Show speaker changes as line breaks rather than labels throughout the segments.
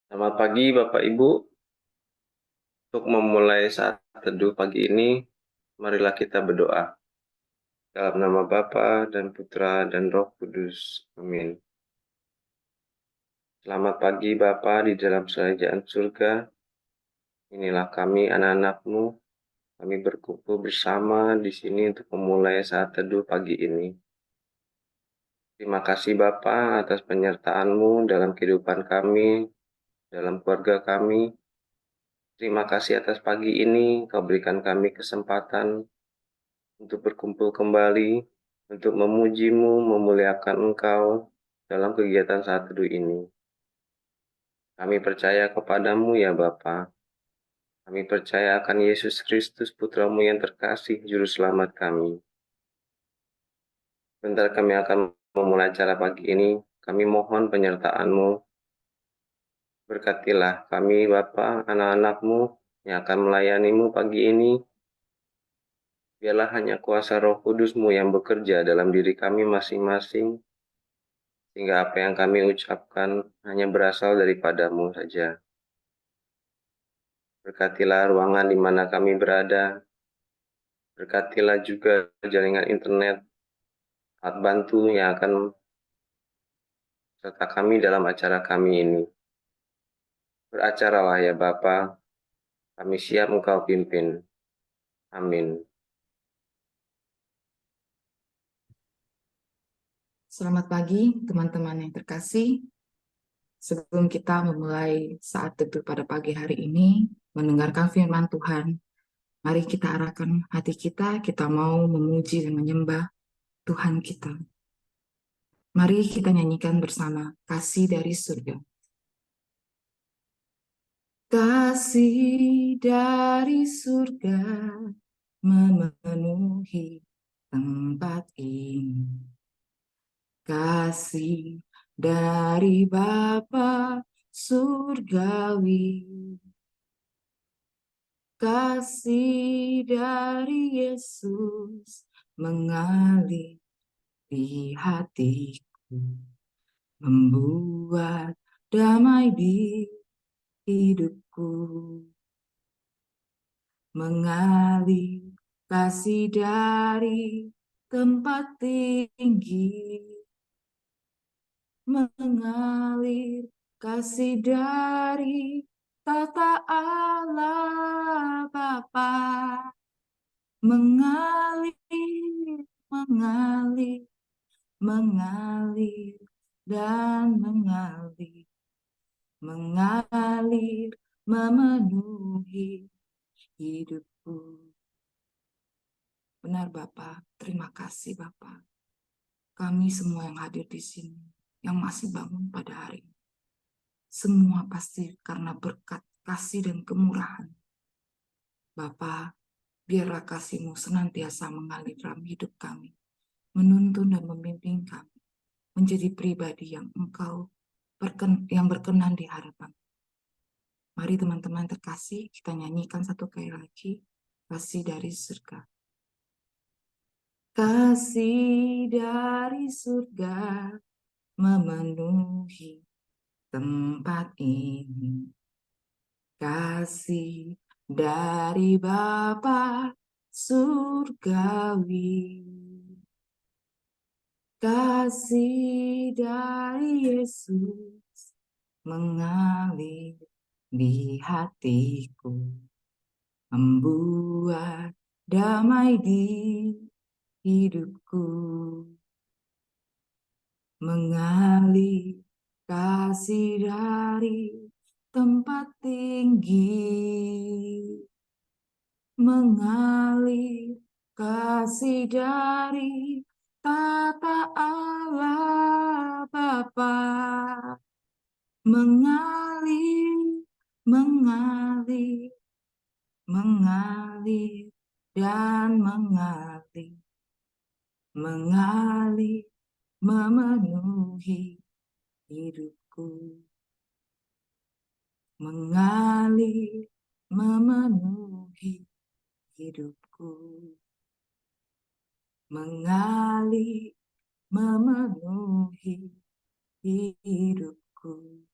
Selamat pagi Bapak Ibu. Untuk memulai saat teduh pagi ini, marilah kita berdoa. Dalam nama Bapa dan Putra dan Roh Kudus. Amin. Selamat pagi Bapa di dalam kerajaan surga. Inilah kami anak-anak-Mu. Kami berkumpul bersama di sini untuk memulai saat teduh pagi ini. Terima kasih Bapa atas penyertaan-Mu dalam kehidupan kami, dalam keluarga kami. Terima kasih atas pagi ini, Kau berikan kami kesempatan untuk berkumpul kembali, untuk memuji-Mu, memuliakan Engkau dalam kegiatan saat teduh ini. Kami percaya kepadamu ya Bapa. Kami percaya akan Yesus Kristus, Putra-Mu yang terkasih, Juru Selamat kami. Bentar kami akan memulai acara pagi ini. Kami mohon penyertaan-Mu. Berkatilah kami Bapa, anak-anak-Mu yang akan melayani-Mu pagi ini. Biarlah hanya kuasa Roh Kudus-Mu yang bekerja dalam diri kami masing-masing, sehingga apa yang kami ucapkan hanya berasal daripada-Mu saja. Berkatilah ruangan di mana kami berada. Berkatilah juga jaringan internet, alat bantu yang akan serta kami dalam acara kami ini. Beracaralah ya Bapa, kami siap Engkau pimpin. Amin.
Selamat pagi, teman-teman yang terkasih. Sebelum kita memulai saat teduh pada pagi hari ini, mendengarkan firman Tuhan, mari kita arahkan hati kita, kita mau memuji dan menyembah Tuhan kita. Mari kita nyanyikan bersama Kasih dari Surga. Kasih dari surga memenuhi tempat ini. Kasih dari Bapa surgawi, kasih dari Yesus mengalir di hatiku, membuat damai di hidupku, mengalir kasih dari tempat tinggi, mengalir kasih dari tata Allah Bapa, mengalir, mengalir, mengalir, dan mengalir, mengalir, memenuhi hidupku. Benar Bapak, terima kasih Bapak. Kami semua yang hadir di sini, yang masih bangun pada hari ini, semua pasti karena berkat kasih dan kemurahan. Bapa, biarlah kasih-Mu senantiasa mengalir dalam hidup kami, menuntun dan membimbing kami menjadi pribadi yang yang berkenan di hadapan. Mari teman-teman terkasih, kita nyanyikan satu kali lagi, Kasih dari Surga. Kasih dari surga memenuhi tempat ini. Kasih dari Bapa surgawi, kasih dari Yesus mengalir di hatiku, membuat damai di hidupku, mengalir kasih dari tempat tinggi, mengalir kasih dari tata Allah Bapa, mengalir, mengalir, mengalir, dan mengalir, mengalir, memenuhi hidupku, mengalir, memenuhi hidupku, mengalir, memenuhi hidupku,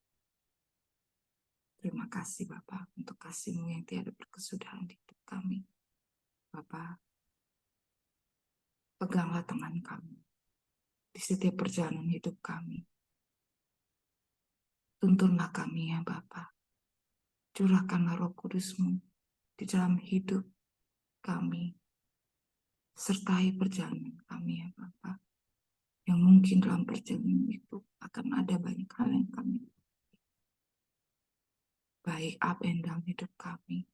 Terima kasih Bapa untuk kasih-Mu yang tiada berkesudahan di hidup kami. Bapa, peganglah tangan kami di setiap perjalanan hidup kami. Tuntunlah kami ya Bapa. Curahkanlah Roh Kudus-Mu di dalam hidup kami. Sertai perjalanan kami ya Bapa. Yang mungkin dalam perjalanan itu akan ada banyak hal yang kami baik up and down hidup kami.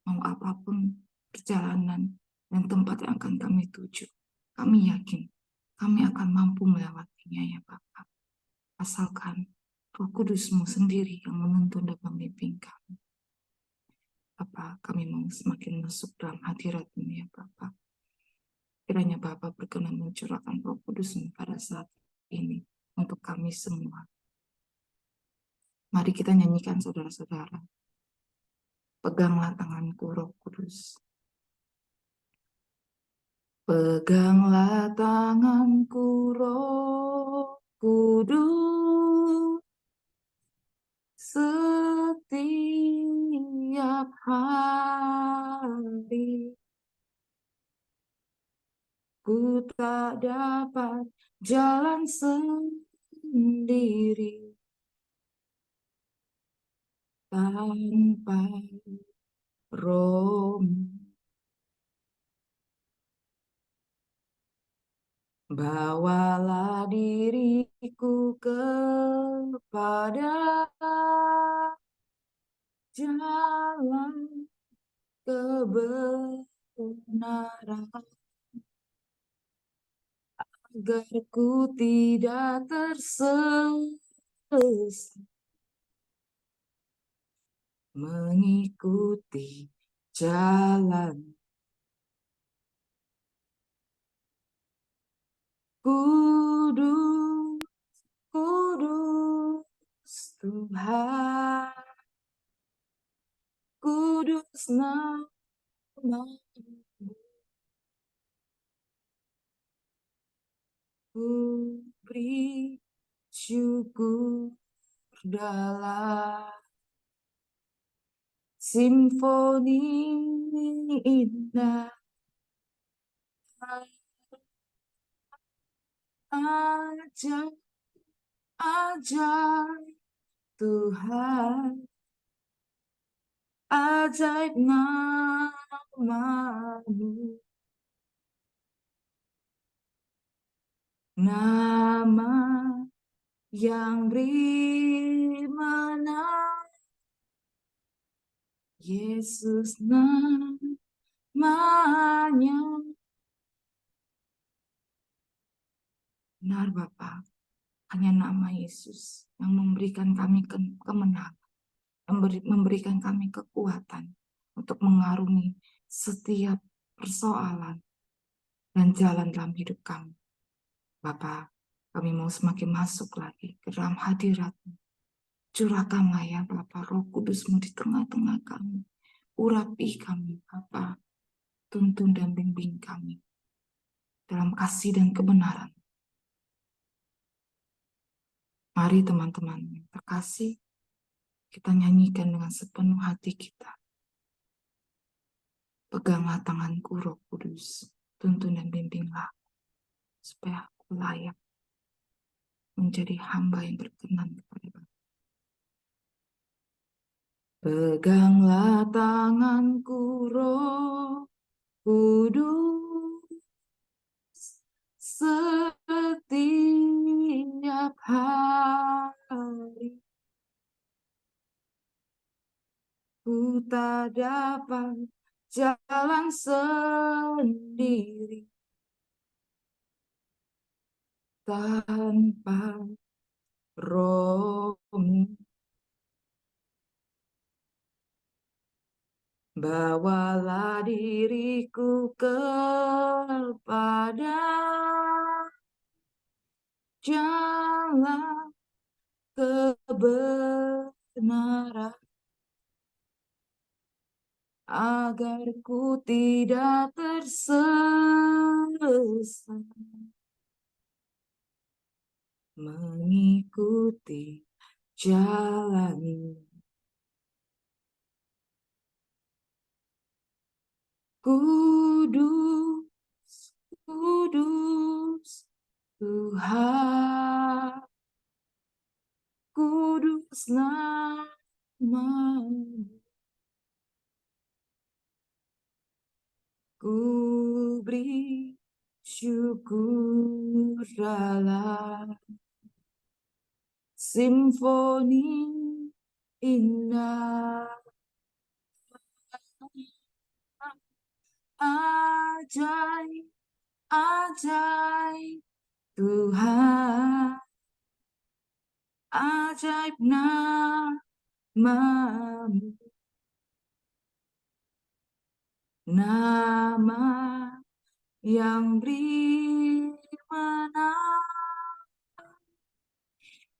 Mau apapun perjalanan dan tempat yang akan kami tuju, kami yakin kami akan mampu melewatinya ya Bapa. Asalkan Roh Kudus-Mu sendiri yang menuntun dan membimbing kami. Bapa, kami mau semakin masuk dalam hadirat-Mu ya Bapa. Kiranya Bapa berkenan mencurahkan Roh Kudus-Mu pada saat ini untuk kami semua. Mari kita nyanyikan saudara-saudara. Peganglah tanganku Roh Kudus. Peganglah tanganku Roh Kudus. Setiap hari ku tak dapat jalan sendiri tanpa Roh-Mu. Bawalah diriku kepada jalan kebenaran, agar ku tidak tersesat mengikuti jalan. Kudus, kudus Tuhan, kudus nama-Mu. Ku beri syukur dalam simfoni indah. Ajaib, ajaib Tuhan, ajaib nama-Mu. Nama yang beri menang, Yesus namanya. Benar Bapak, hanya nama Yesus yang memberikan kami kemenangan, memberikan kami kekuatan untuk mengarungi setiap persoalan dan jalan dalam hidup kami. Bapak, kami mau semakin masuk lagi ke dalam hadirat-Mu. Curahkanlah ya Bapak Roh Kudus-Mu di tengah-tengah kami. Urapi kami Bapak, tuntun dan bimbing kami dalam kasih dan kebenaran. Mari teman-teman yang terkasih, kita nyanyikan dengan sepenuh hati kita. Peganglah tanganku Roh Kudus, tuntun dan bimbinglah supaya aku layak menjadi hamba yang berkenan kepada Bapa. Peganglah tanganku Roh Kudus, setiap hari ku tak dapat jalan sendiri tanpa Roh-Mu. Bawalah diriku kepada jalan kebenaran, agar ku tidak tersesat mengikuti jalan. Kudus, kudus, Tuhan, kudus nama-Mu. Ku beri syukur dalam simfoni indah, ajaib, ajaib Tuhan, ajaib nama-Mu, nama yang beri menang,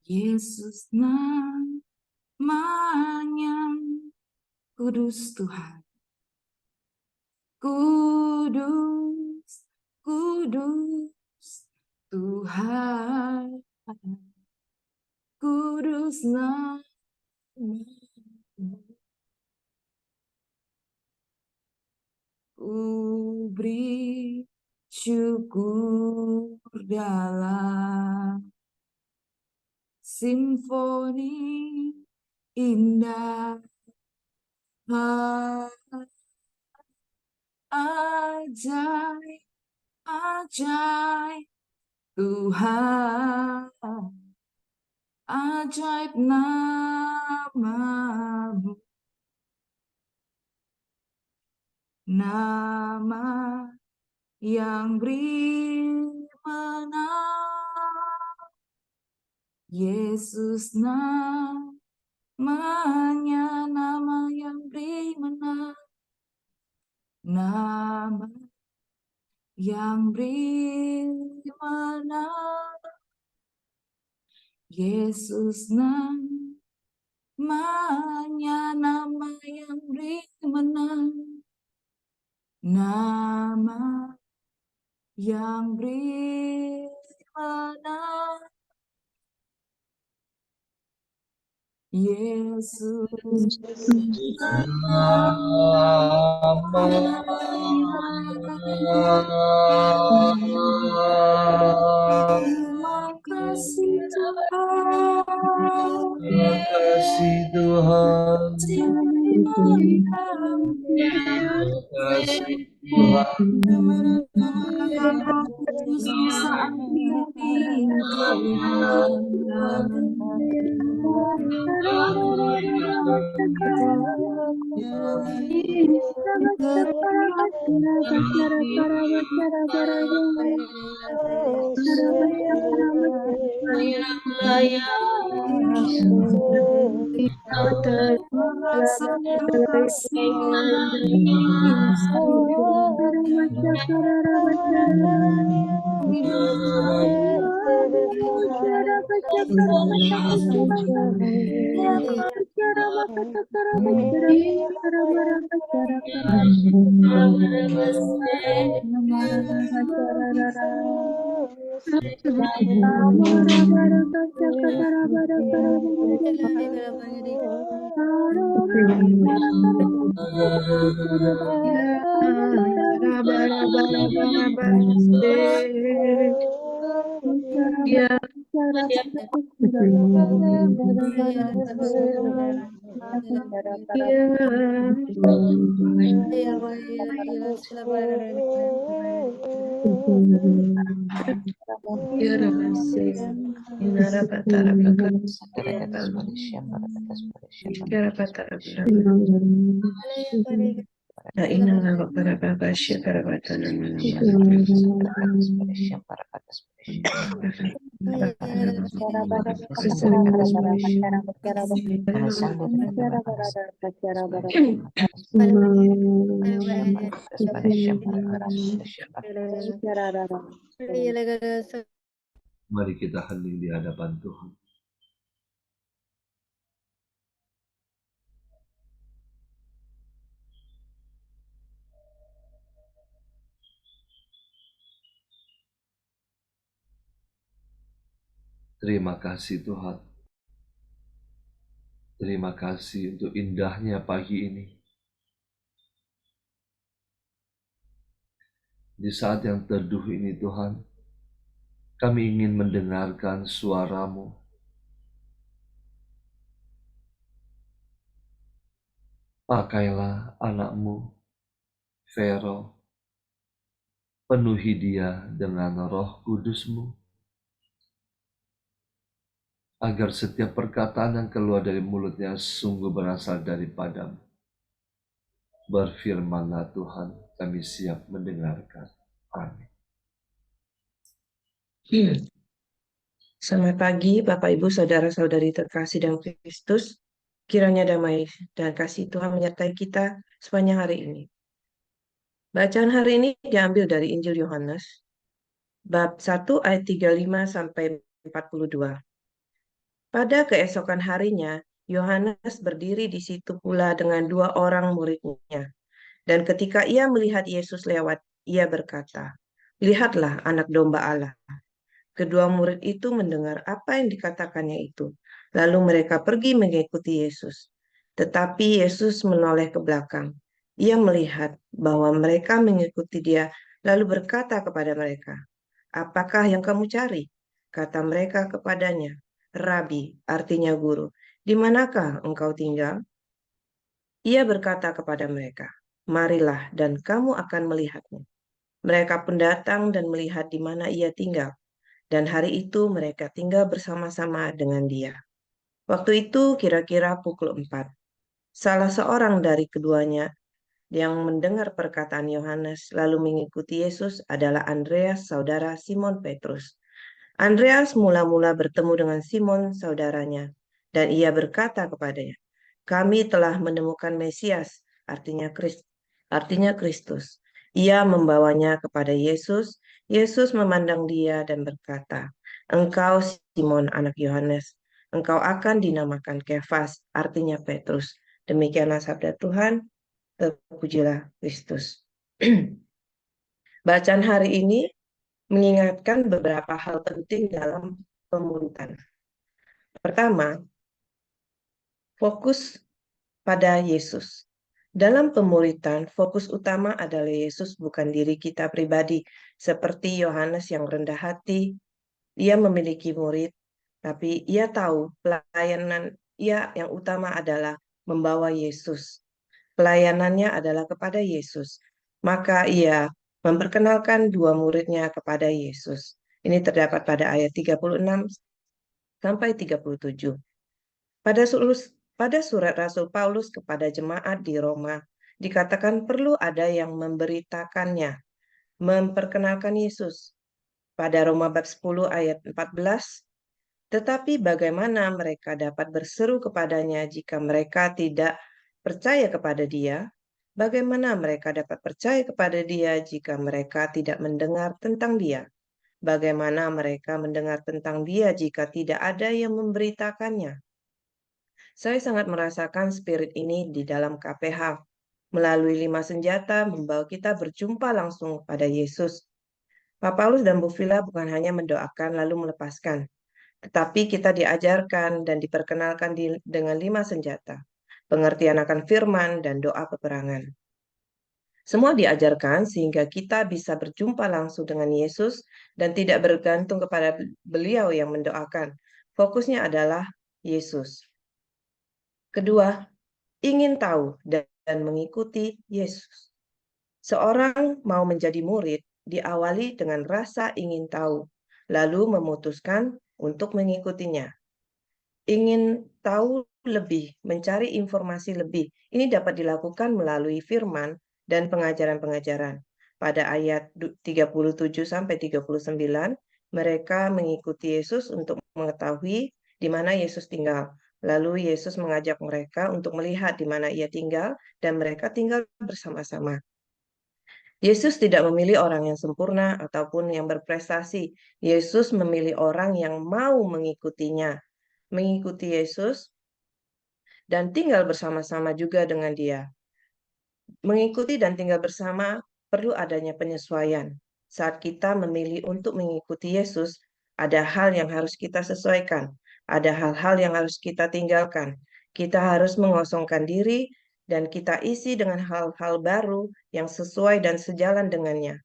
Yesus namanya, kudus Tuhan, kudus, kudus Tuhan, kudus nama-Mu. Ku beri syukur dalam simfoni indah, ajaib, ajaib Tuhan, ajaib nama-Mu, nama yang beri menang, Yesus namanya, nama yang beri menang, nama yang beri menang, Yesus namanya, nama yang beri menang, nama yang beri menang, Yesus terima kasih Tuhan,
Terima kasih Tuhan.
terima
kasih Tuhan.
Kudus saat ini Tuhan, rasa kasih
Mari kita hening di hadapan Tuhan. Terima kasih Tuhan. Terima kasih untuk indahnya pagi ini. Di saat yang teduh ini Tuhan, kami ingin mendengarkan suara-Mu. Pakailah anak-Mu, Vero, penuhi dia dengan Roh Kudus-Mu, agar setiap perkataan yang keluar dari mulutnya sungguh berasal daripada-Mu. Berfirmanlah Tuhan, kami siap mendengarkan. Amin.
Selamat pagi, Bapak, Ibu, Saudara-saudari terkasih dalam Kristus. Kiranya damai dan kasih Tuhan menyertai kita sepanjang hari ini. Bacaan hari ini diambil dari Injil Yohanes, bab 1 ayat 35 sampai 42. Pada keesokan harinya, Yohanes berdiri di situ pula dengan 2 orang muridnya. Dan ketika ia melihat Yesus lewat, ia berkata, "Lihatlah anak domba Allah." Kedua murid itu mendengar apa yang dikatakannya itu. Lalu mereka pergi mengikuti Yesus. Tetapi Yesus menoleh ke belakang. Ia melihat bahwa mereka mengikuti dia, lalu berkata kepada mereka, "Apakah yang kamu cari?" Kata mereka kepadanya, "Rabi," artinya guru, "di manakah engkau tinggal?" Ia berkata kepada mereka, "Marilah dan kamu akan melihatnya." Mereka pun datang dan melihat di mana ia tinggal. Dan hari itu mereka tinggal bersama-sama dengan dia. Waktu itu kira-kira pukul 4. Salah seorang dari keduanya yang mendengar perkataan Yohanes lalu mengikuti Yesus adalah Andreas, saudara Simon Petrus. Andreas mula-mula bertemu dengan Simon, saudaranya, dan ia berkata kepadanya, "Kami telah menemukan Mesias," artinya Kristus. Ia membawanya kepada Yesus. Yesus memandang dia dan berkata, "Engkau Simon anak Yohanes, engkau akan dinamakan Kefas," artinya Petrus. Demikianlah sabda Tuhan, terpujilah Kristus. Bacaan hari ini mengingatkan beberapa hal penting dalam pemuritan. Pertama, fokus pada Yesus. Dalam pemuritan, fokus utama adalah Yesus, bukan diri kita pribadi. Seperti Yohanes yang rendah hati, ia memiliki murid, tapi ia tahu pelayanan ia yang utama adalah membawa Yesus. Pelayanannya adalah kepada Yesus. Maka ia memperkenalkan 2 muridnya kepada Yesus. Ini terdapat pada ayat 36 sampai 37. Pada surat Rasul Paulus kepada jemaat di Roma, dikatakan perlu ada yang memberitakannya, memperkenalkan Yesus. Pada Roma bab 10 ayat 14, tetapi bagaimana mereka dapat berseru kepadanya jika mereka tidak percaya kepada dia? Bagaimana mereka dapat percaya kepada dia jika mereka tidak mendengar tentang dia? Bagaimana mereka mendengar tentang dia jika tidak ada yang memberitakannya? Saya sangat merasakan spirit ini di dalam KPH. Melalui 5 senjata membawa kita berjumpa langsung pada Yesus. Pak Paulus dan Bu Vila bukan hanya mendoakan lalu melepaskan, tetapi kita diajarkan dan diperkenalkan dengan 5 senjata. Pengertian akan firman dan doa peperangan. Semua diajarkan sehingga kita bisa berjumpa langsung dengan Yesus dan tidak bergantung kepada beliau yang mendoakan. Fokusnya adalah Yesus. Kedua, ingin tahu dan mengikuti Yesus. Seorang mau menjadi murid diawali dengan rasa ingin tahu, lalu memutuskan untuk mengikutinya. Ingin tahu lebih, mencari informasi lebih. Ini dapat dilakukan melalui firman dan pengajaran-pengajaran. Pada ayat 37 sampai 39, mereka mengikuti Yesus untuk mengetahui di mana Yesus tinggal. Lalu Yesus mengajak mereka untuk melihat di mana ia tinggal dan mereka tinggal bersama-sama. Yesus tidak memilih orang yang sempurna ataupun yang berprestasi. Yesus memilih orang yang mau mengikutinya. Mengikuti Yesus dan tinggal bersama-sama juga dengan dia. Mengikuti dan tinggal bersama perlu adanya penyesuaian. Saat kita memilih untuk mengikuti Yesus, ada hal yang harus kita sesuaikan. Ada hal-hal yang harus kita tinggalkan. Kita harus mengosongkan diri dan kita isi dengan hal-hal baru yang sesuai dan sejalan dengannya.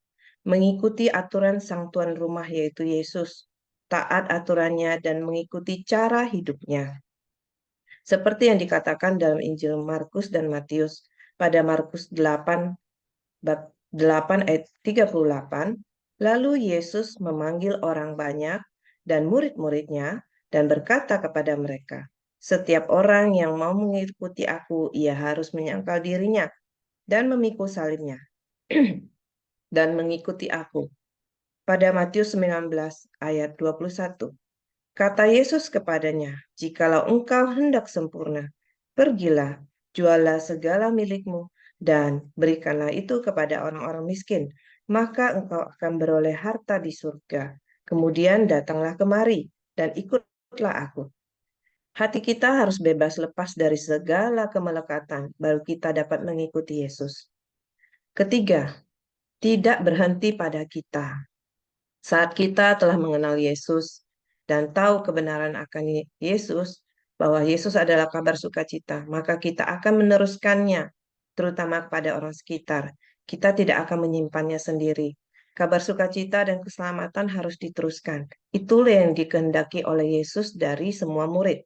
mengikuti aturan sang tuan rumah yaitu Yesus, taat aturannya dan mengikuti cara hidupnya. Seperti yang dikatakan dalam Injil Markus dan Matius pada Markus 8 bab 8 ayat 38, lalu Yesus memanggil orang banyak dan murid-muridnya dan berkata kepada mereka, "Setiap orang yang mau mengikuti aku, ia harus menyangkal dirinya dan memikul salibnya dan mengikuti aku." Pada Matius 19 ayat 21, kata Yesus kepadanya, "Jikalau engkau hendak sempurna, pergilah, jualah segala milikmu, dan berikanlah itu kepada orang-orang miskin, maka engkau akan beroleh harta di surga. Kemudian datanglah kemari, dan ikutlah aku." Hati kita harus bebas lepas dari segala kemelekatan, baru kita dapat mengikuti Yesus. Ketiga, tidak berhenti pada kita. Saat kita telah mengenal Yesus dan tahu kebenaran akan Yesus, bahwa Yesus adalah kabar sukacita, maka kita akan meneruskannya, terutama kepada orang sekitar. Kita tidak akan menyimpannya sendiri. Kabar sukacita dan keselamatan harus diteruskan. Itulah yang dikehendaki oleh Yesus dari semua murid.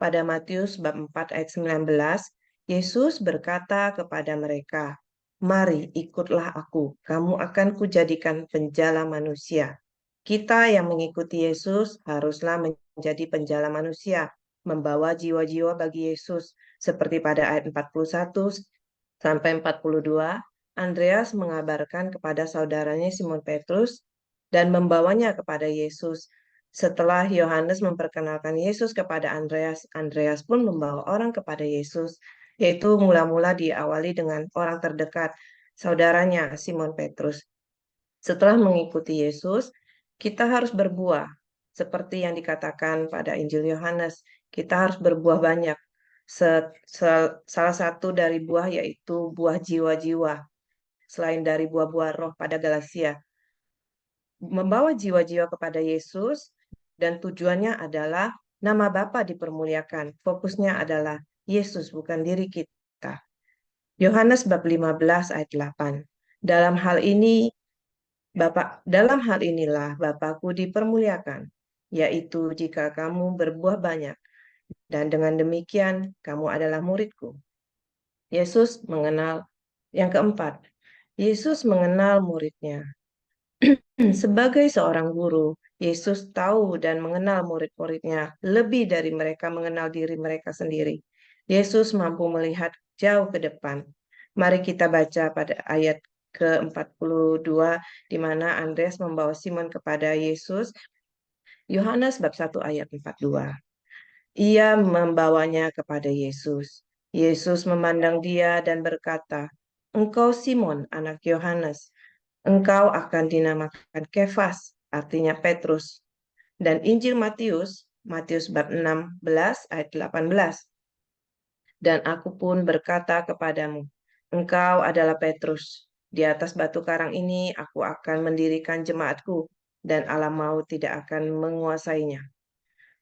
Pada Matius bab 4 ayat 19, Yesus berkata kepada mereka, "Mari ikutlah aku, kamu akan kujadikan penjala manusia." Kita yang mengikuti Yesus haruslah menjadi penjala manusia, membawa jiwa-jiwa bagi Yesus. Seperti pada ayat 41 sampai 42, Andreas mengabarkan kepada saudaranya Simon Petrus dan membawanya kepada Yesus. Setelah Yohanes memperkenalkan Yesus kepada Andreas, Andreas pun membawa orang kepada Yesus, yaitu mula-mula diawali dengan orang terdekat, saudaranya Simon Petrus. Setelah mengikuti Yesus, kita harus berbuah, seperti yang dikatakan pada Injil Yohanes. Kita harus berbuah banyak. Salah satu dari buah yaitu buah jiwa-jiwa, selain dari buah-buah roh pada Galatia. Membawa jiwa-jiwa kepada Yesus, dan tujuannya adalah nama Bapa dipermuliakan. Fokusnya adalah Yesus, bukan diri kita. Yohanes bab 15 ayat 8. Dalam hal inilah Bapakku dipermuliakan, yaitu jika kamu berbuah banyak, dan dengan demikian kamu adalah muridku. Yesus mengenal, yang keempat, Yesus mengenal muridnya. Sebagai seorang guru, Yesus tahu dan mengenal murid-muridnya lebih dari mereka mengenal diri mereka sendiri. Yesus mampu melihat jauh ke depan. Mari kita baca pada ayat ke-42, di mana Andreas membawa Simon kepada Yesus. Yohanes bab 1 ayat 42. Ia membawanya kepada Yesus. Yesus memandang dia dan berkata, "Engkau Simon, anak Yohanes. Engkau akan dinamakan Kefas," artinya Petrus. Dan Injil Matius, Matius bab 16 ayat 18. "Dan aku pun berkata kepadamu, engkau adalah Petrus. Di atas batu karang ini aku akan mendirikan jemaatku, dan alam maut tidak akan menguasainya."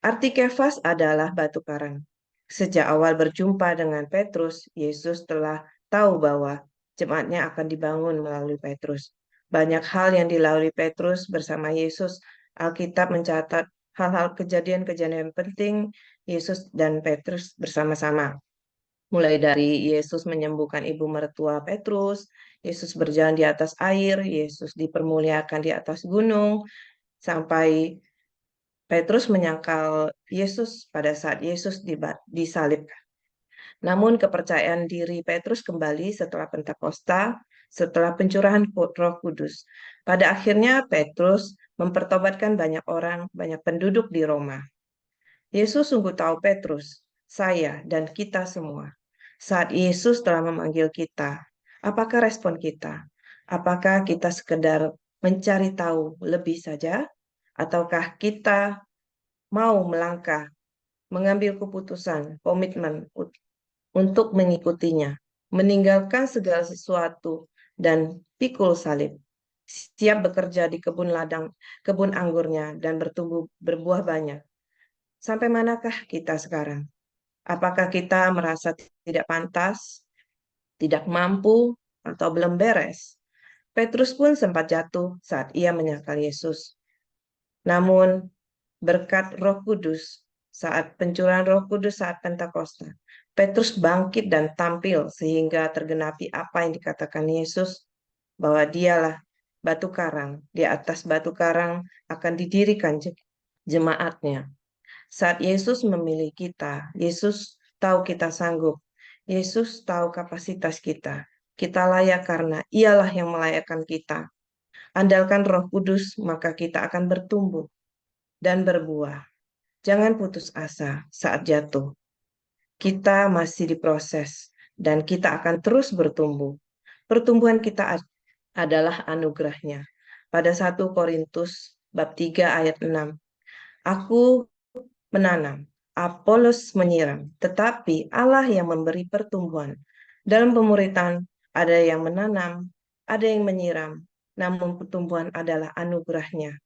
Arti Kefas adalah batu karang. Sejak awal berjumpa dengan Petrus, Yesus telah tahu bahwa jemaatnya akan dibangun melalui Petrus. Banyak hal yang dilalui Petrus bersama Yesus. Alkitab mencatat hal-hal kejadian-kejadian penting Yesus dan Petrus bersama-sama. Mulai dari Yesus menyembuhkan ibu mertua Petrus, Yesus berjalan di atas air, Yesus dipermuliakan di atas gunung, sampai Petrus menyangkal Yesus pada saat Yesus disalib. Namun kepercayaan diri Petrus kembali setelah Pentakosta, setelah pencurahan Roh Kudus. Pada akhirnya Petrus mempertobatkan banyak orang, banyak penduduk di Roma. Yesus sungguh tahu Petrus, saya, dan kita semua. Saat Yesus telah memanggil kita, apakah respon kita? Apakah kita sekedar mencari tahu lebih saja? Ataukah kita mau melangkah, mengambil keputusan, komitmen untuk mengikutinya, meninggalkan segala sesuatu, dan pikul salib, siap bekerja di kebun anggurnya, dan berbuah banyak. Sampai manakah kita sekarang? Apakah kita merasa tidak pantas, tidak mampu, atau belum beres? Petrus pun sempat jatuh saat ia menyangkal Yesus. Namun, berkat Roh Kudus, saat pencurahan Roh Kudus saat Pentakosta, Petrus bangkit dan tampil sehingga tergenapi apa yang dikatakan Yesus, bahwa dialah batu karang. Di atas batu karang akan didirikan jemaatnya. Saat Yesus memilih kita, Yesus tahu kita sanggup. Yesus tahu kapasitas kita. Kita layak karena ialah yang melayakkan kita. Andalkan Roh Kudus, maka kita akan bertumbuh dan berbuah. Jangan putus asa saat jatuh. Kita masih diproses dan kita akan terus bertumbuh. Pertumbuhan kita adalah anugerahnya. Pada 1 Korintus bab 3 ayat 6. Aku menanam, Apolos menyiram, tetapi Allah yang memberi pertumbuhan. Dalam pemuritan ada yang menanam, ada yang menyiram, namun pertumbuhan adalah anugerahnya.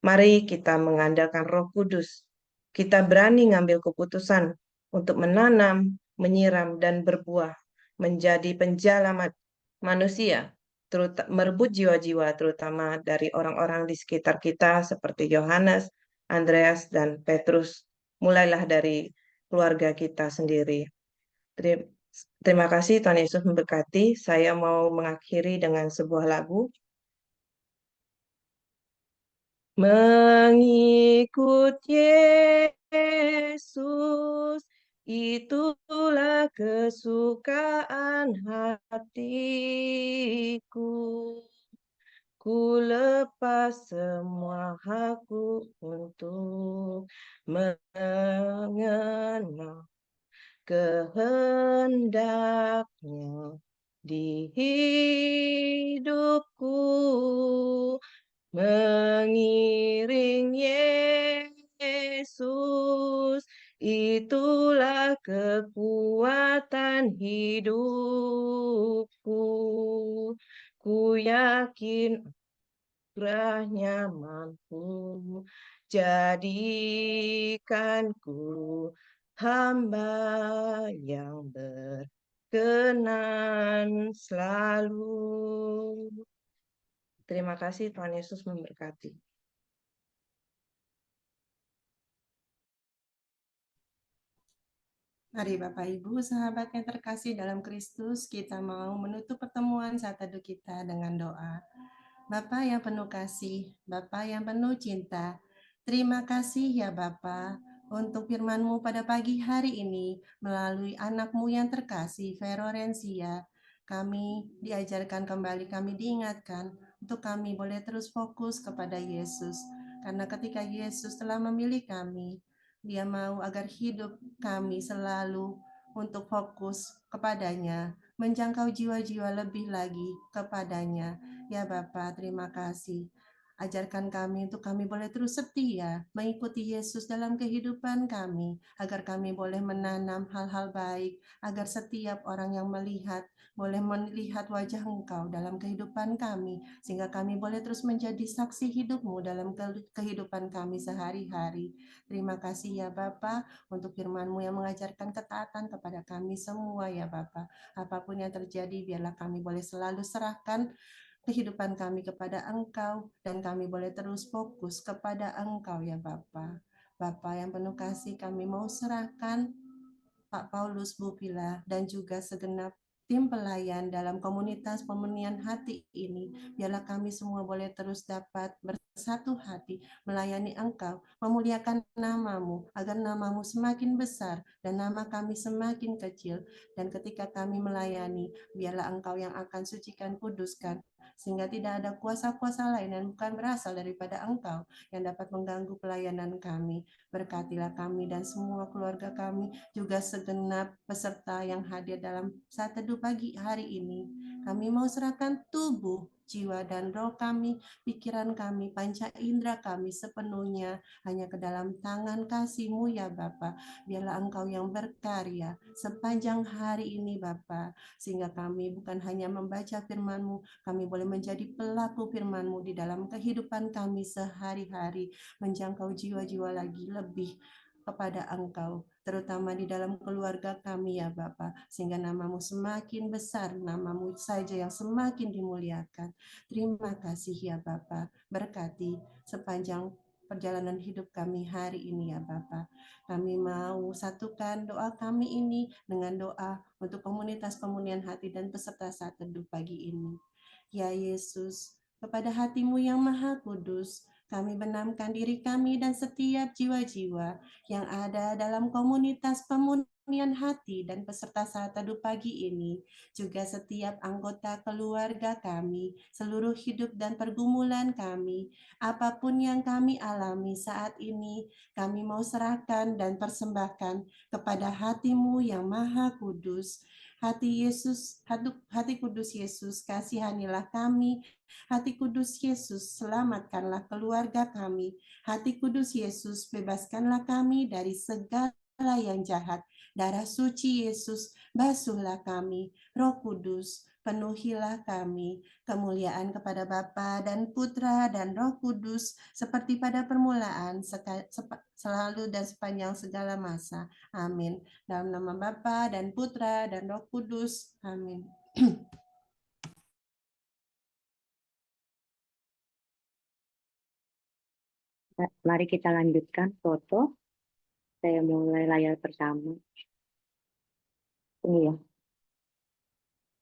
Mari kita mengandalkan Roh Kudus. Kita berani ngambil keputusan untuk menanam, menyiram, dan berbuah menjadi penjalamat manusia, merebut jiwa-jiwa terutama dari orang-orang di sekitar kita seperti Yohanes, Andreas, dan Petrus. Mulailah dari keluarga kita sendiri. Terima kasih, Tuhan Yesus memberkati. Saya mau mengakhiri dengan sebuah lagu. Mengikut Yesus, itulah kesukaan hatiku. Ku lepas semua hakku untuk mengenal kehendaknya di hidupku. Mengiring Yesus, itulah kekuatan hidupku. Ku yakin anugerahnya mampu jadikanku hamba yang berkenan selalu. Terima kasih, Tuhan Yesus memberkati.
Mari Bapak Ibu, sahabat yang terkasih dalam Kristus, kita mau menutup pertemuan saat teduh kita dengan doa. Bapa yang penuh kasih, Bapa yang penuh cinta, terima kasih ya Bapa untuk firman-Mu pada pagi hari ini melalui anak-Mu yang terkasih, Vero Rensia. Kami diajarkan kembali, kami diingatkan untuk kami boleh terus fokus kepada Yesus. Karena ketika Yesus telah memilih kami, Dia mau agar hidup kami selalu untuk fokus kepadanya, menjangkau jiwa-jiwa lebih lagi kepadanya. Ya Bapa, terima kasih. Ajarkan kami untuk kami boleh terus setia mengikuti Yesus dalam kehidupan kami, agar kami boleh menanam hal-hal baik, agar setiap orang yang melihat boleh melihat wajah Engkau dalam kehidupan kami, sehingga kami boleh terus menjadi saksi hidup-Mu dalam kehidupan kami sehari-hari. Terima kasih ya Bapa untuk firman-Mu yang mengajarkan ketaatan kepada kami semua ya Bapa. Apapun yang terjadi, biarlah kami boleh selalu serahkan kehidupan kami kepada Engkau, dan kami boleh terus fokus kepada Engkau ya Bapa. Bapa yang penuh kasih, kami mau serahkan Pak Paulus, Bu Pila, dan juga segenap tim pelayan dalam komunitas pemurnian hati ini. Biarlah kami semua boleh terus dapat bersatu hati melayani Engkau, memuliakan nama-Mu, agar nama-Mu semakin besar dan nama kami semakin kecil. Dan ketika kami melayani, biarlah Engkau yang akan sucikan, kuduskan, sehingga tidak ada kuasa-kuasa lain yang bukan berasal daripada Engkau yang dapat mengganggu pelayanan kami. Berkatilah kami dan semua keluarga kami, juga segenap peserta yang hadir dalam saat teduh pagi hari ini. Kami mau serahkan tubuh, jiwa, dan roh kami, pikiran kami, panca indera kami sepenuhnya hanya ke dalam tangan kasih-Mu ya Bapa. Biarlah Engkau yang berkarya sepanjang hari ini Bapa, sehingga kami bukan hanya membaca firman-Mu, kami boleh menjadi pelaku firman-Mu di dalam kehidupan kami sehari-hari, menjangkau jiwa-jiwa lagi lebih kepada Engkau, terutama di dalam keluarga kami ya Bapa, sehingga namamu semakin besar, namamu saja yang semakin dimuliakan. Terima kasih ya Bapa, berkati sepanjang perjalanan hidup kami hari ini ya Bapa. Kami mau satukan doa kami ini dengan doa untuk komunitas pemunihan hati dan peserta saat teduh pagi ini. Ya Yesus, kepada hatimu yang maha kudus, kami benamkan diri kami dan setiap jiwa-jiwa yang ada dalam komunitas pemunihan hati dan peserta saat teduh pagi ini, juga setiap anggota keluarga kami, seluruh hidup dan pergumulan kami, apapun yang kami alami saat ini, kami mau serahkan dan persembahkan kepada hatimu yang maha kudus. Hati Yesus, hati kudus Yesus, kasihanilah kami. Hati kudus Yesus, selamatkanlah keluarga kami. Hati kudus Yesus, bebaskanlah kami dari segala yang jahat. Darah suci Yesus, basuhlah kami. Roh Kudus, penuhilah kami. Kemuliaan kepada Bapa dan Putra dan Roh Kudus, seperti pada permulaan, selalu dan sepanjang segala masa. Amin. Dalam nama Bapa dan Putra dan Roh Kudus. Amin.
Mari kita lanjutkan foto. Saya mulai layar pertama. Ini ya.